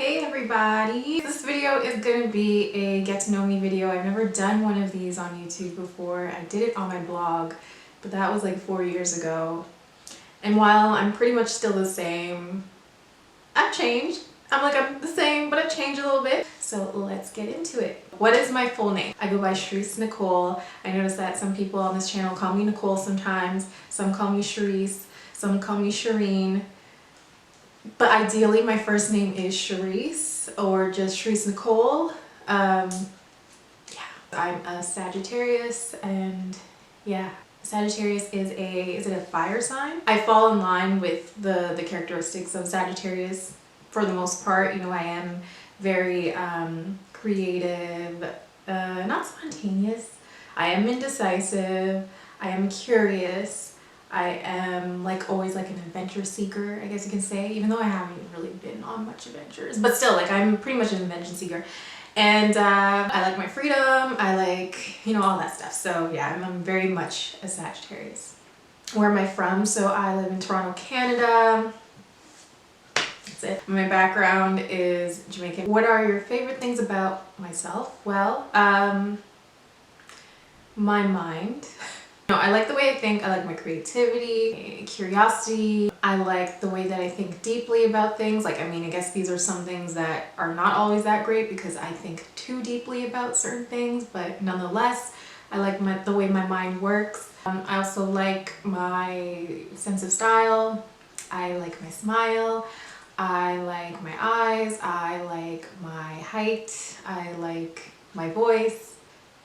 Hey everybody! This video is going to be a get to know me video. I've never done one of these on YouTube before. I did it on my blog, but that was like 4 years ago. And while I'm pretty much still the same, I've changed. I'm the same, but I've changed a little bit. So let's get into it. What is my full name? I go by Sherese Nicole. I noticed that some people on this channel call me Nicole sometimes. Some call me Sherese. Some call me Shireen. But ideally my first name is Sherese or just Sherese Nicole. Yeah, I'm a Sagittarius, and yeah, Sagittarius is it a fire sign? I fall in line with the characteristics of Sagittarius for the most part. You know, I am very creative, not spontaneous. I am indecisive. I am curious. I am always an adventure seeker, I guess you can say, even though I haven't really been on much adventures, but still I'm pretty much an adventure seeker. And I like my freedom. I like, you know, all that stuff. So yeah, I'm very much a Sagittarius. Where am I from? So I live in Toronto, Canada. That's it. My background is Jamaican. What are your favorite things about myself? Well, my mind. No, I like the way I think. I like my creativity, curiosity. I like the way that I think deeply about things. I guess these are some things that are not always that great because I think too deeply about certain things, but nonetheless, I like the way my mind works. I also like my sense of style. I like my smile. I like my eyes. I like my height. I like my voice.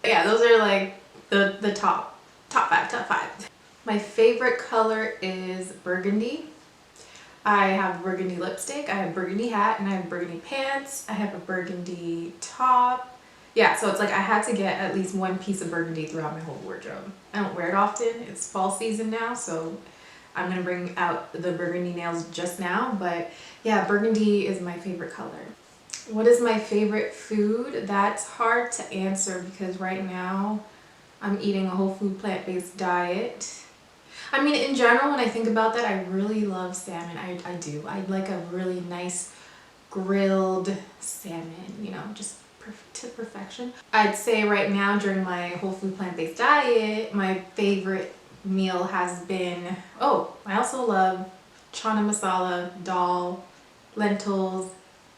Yeah, those are the top five. My favorite color is burgundy. I have burgundy lipstick, I have burgundy hat, and I have burgundy pants. I have a burgundy top. Yeah, so it's I had to get at least one piece of burgundy throughout my whole wardrobe. I don't wear it often. It's fall season now, so I'm gonna bring out the burgundy nails just now. But yeah, burgundy is my favorite color. What is my favorite food? That's hard to answer because right now I'm eating a whole food plant-based diet. In general, when I think about that, I really love salmon. I do. I like a really nice grilled salmon, you know, just to perfection. I'd say right now during my whole food plant-based diet, my favorite meal has been, I also love chana masala, dal, lentils,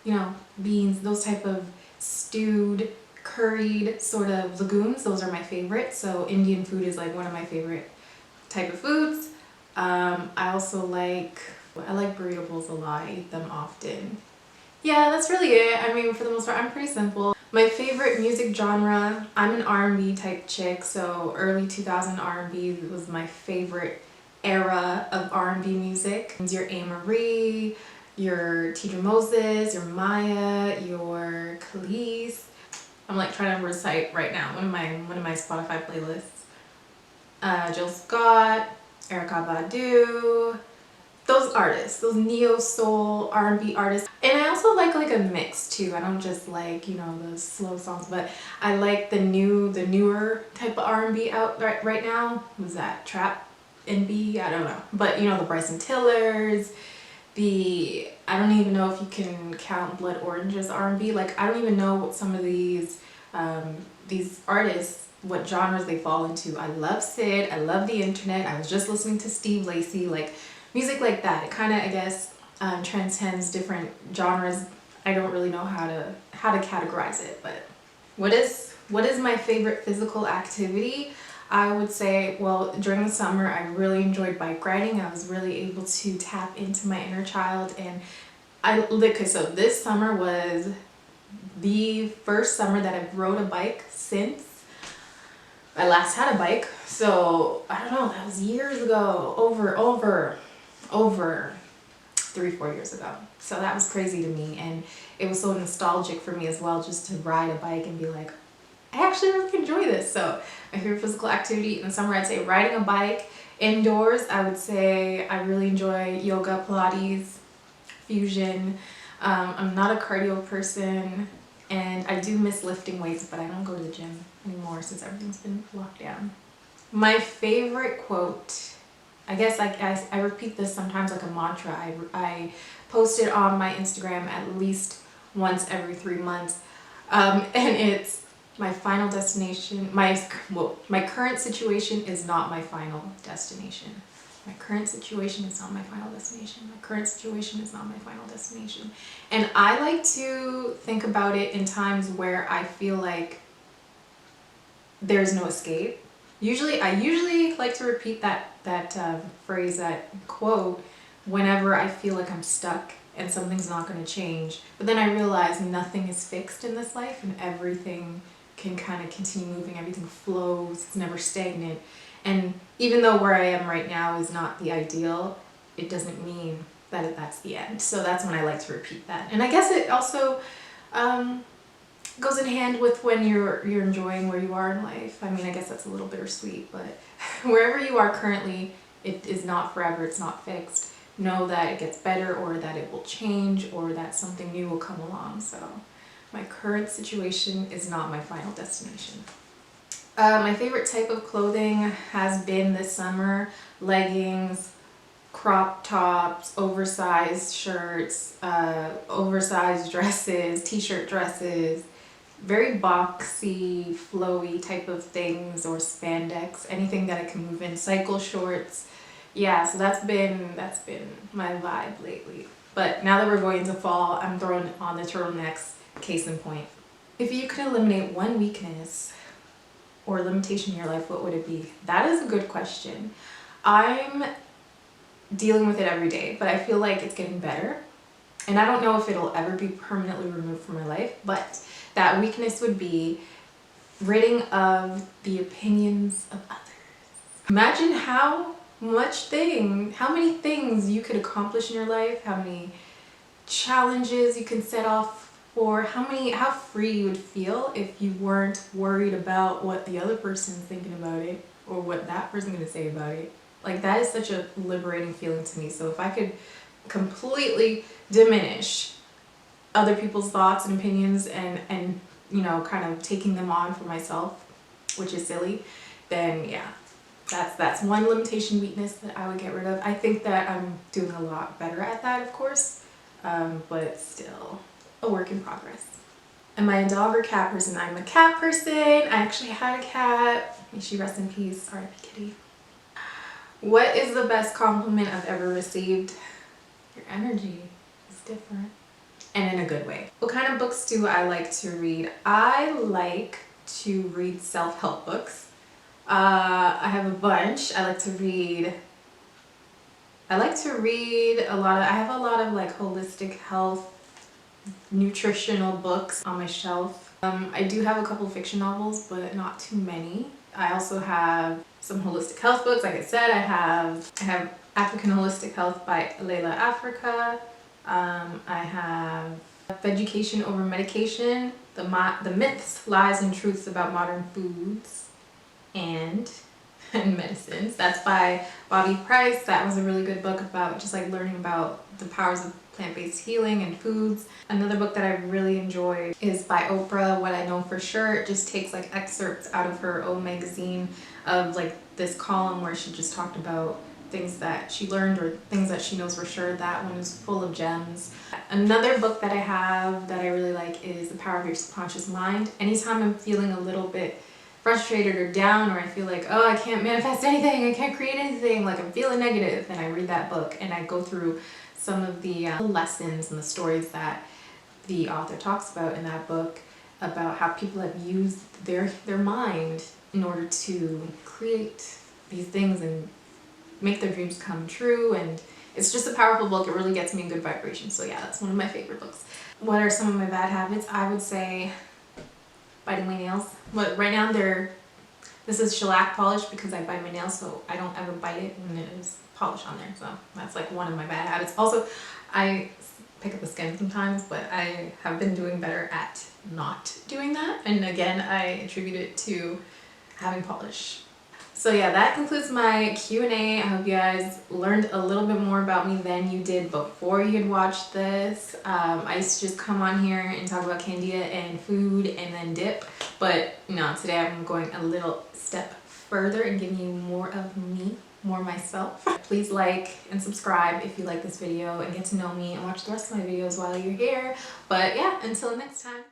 you know, beans, those type of stewed, curried sort of legumes. Those are my favorite. So Indian food is one of my favorite type of foods. I also like burrito bowls a lot. I eat them often. Yeah, that's really it. For the most part, I'm pretty simple. My favorite music genre, I'm an R&B type chick, so early 2000 R&B was my favorite era of R&B music. Your A. Marie, your Tidra Moses, your Maya, your Khalees. I'm trying to recite right now one of my Spotify playlists. Jill Scott, Erykah Badu, those artists, those neo soul R&B artists. And I also like a mix too. I don't just you know, the slow songs, but I like the newer type of R&B out right now. Was that trap NB? I don't know. But you know, the Bryson Tillers, I don't even know if you can count Blood Orange as R&B. I don't even know what some of these artists, what genres they fall into. I love Sid. I love the internet. I was just listening to Steve Lacy. Music like that. It kind of, I guess, transcends different genres. I don't really know how to categorize it. But what is my favorite physical activity? I would say, well, during the summer, I really enjoyed bike riding. I was really able to tap into my inner child, and so this summer was the first summer that I've rode a bike since I last had a bike. So I don't know, that was years ago, over 3-4 years ago. So that was crazy to me, and it was so nostalgic for me as well, just to ride a bike and be like, I actually really enjoy this. So my favorite physical activity in the summer, I'd say riding a bike. Indoors, I would say I really enjoy yoga, Pilates, fusion. I'm not a cardio person, and I do miss lifting weights, but I don't go to the gym anymore since everything's been locked down. My favorite quote, I guess I repeat this sometimes like a mantra. I post it on my Instagram at least once every 3 months. And it's my final destination. My current situation is not my final destination. My current situation is not my final destination. My current situation is not my final destination. And I like to think about it in times where I feel like there's no escape. I usually like to repeat that phrase, that quote, whenever I feel like I'm stuck and something's not going to change. But then I realize nothing is fixed in this life, and everything can kind of continue moving. Everything flows. It's never stagnant. And even though where I am right now is not the ideal, it doesn't mean that that's the end. So that's when I like to repeat that. And I guess it also goes in hand with when you're enjoying where you are in life. I mean, I guess that's a little bittersweet, but wherever you are currently, it is not forever. It's not fixed. Know that it gets better, or that it will change, or that something new will come along. So my current situation is not my final destination. My favorite type of clothing has been this summer leggings, crop tops, oversized shirts, oversized dresses, t-shirt dresses, very boxy, flowy type of things, or spandex, anything that I can move in, cycle shorts. Yeah, so that's been my vibe lately. But now that we're going into fall, I'm throwing on the turtlenecks, case in point. If you could eliminate one weakness or limitation in your life, what would it be? That is a good question. I'm dealing with it every day, but I feel like it's getting better. And I don't know if it'll ever be permanently removed from my life, but that weakness would be ridding of the opinions of others. Imagine how many things you could accomplish in your life, how many challenges you can set off for, how free you would feel if you weren't worried about what the other person's thinking about it, or what that person's gonna say about it. Like, that is such a liberating feeling to me. So if I could completely diminish other people's thoughts and opinions, and you know, kind of taking them on for myself, which is silly, then yeah, that's one limitation, weakness that I would get rid of. I think that I'm doing a lot better at that, of course, but still a work in progress. Am I a dog or cat person? I'm a cat person. I actually had a cat. May she rest in peace. R.I.P. kitty. What is the best compliment I've ever received? Your energy is different, and in a good way. What kind of books do I like to read? I like to read self-help books. I have a bunch. I like to read a lot of, I have a lot of like holistic health, nutritional books on my shelf. I do have a couple fiction novels, but not too many. I also have some holistic health books. Like I said, I have African Holistic Health by Layla Africa. I have Education Over Medication, the Myths, Lies, and Truths About Modern Foods and Medicines. That's by Bobby Price. That was a really good book about just like learning about the powers of plant-based healing and foods. Another book that I really enjoyed is by Oprah, What I Know For Sure. It just takes like excerpts out of her own magazine of like this column where she just talked about things that she learned or things that she knows for sure. That one is full of gems. Another book that I have that I really like is The Power of Your Subconscious Mind. Anytime I'm feeling a little bit frustrated or down, or I feel like, oh, I can't manifest anything, I can't create anything, like I'm feeling negative, then I read that book and I go through some of the lessons and the stories that the author talks about in that book, about how people have used their mind in order to create these things and make their dreams come true. And it's just a powerful book. It really gets me in good vibrations. So yeah, that's one of my favorite books. What are some of my bad habits? I would say biting my nails. But right now this is shellac polish because I bite my nails, so I don't ever bite it when it is polish on there. So that's like one of my bad habits. Also, I pick up the skin sometimes, but I have been doing better at not doing that. And again, I attribute it to having polish. So yeah, that concludes my Q&A. I hope you guys learned a little bit more about me than you did before you had watched this. I used to just come on here and talk about Candida and food and then dip. But no, today I'm going a little step further and giving you more of me, more myself. Please like and subscribe if you like this video and get to know me and watch the rest of my videos while you're here. But yeah, until next time.